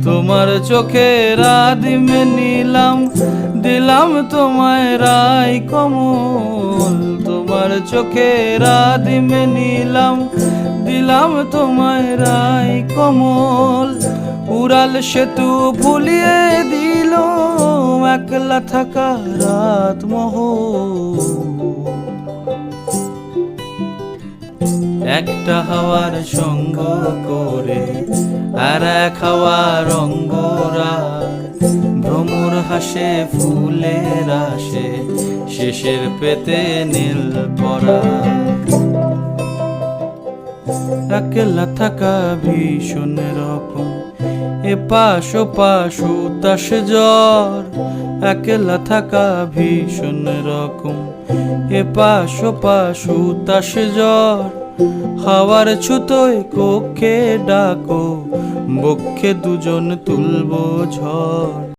তোমার চোখের আদিমে নিলাম, দিলাম তোমায় রাই কমল। তোমার চোখের আদিমে নিলাম, দিলাম তোমায় রাই কমল। উড়াল সেতু ভুলিয়ে দিল একলা থাকা রাত মহল। একটা হাওয়ার সঙ্গ করে আর এক হাওয়ার অঙ্গরাগ, ভ্রমর হাসে ফুলের আসে শেষের পেতে নীল পরাগ। একলা থাকা ভীষণ রকম, এপাশ ওপাশ উতাস জ্বর। একলা থাকা ভীষণ রকম, এপাশ ওপাশ উতাস জ্বর। হাওয়ার ছুতোয় কক্ষে ডাকো, বক্ষে দুজন তুলবো ঝড়।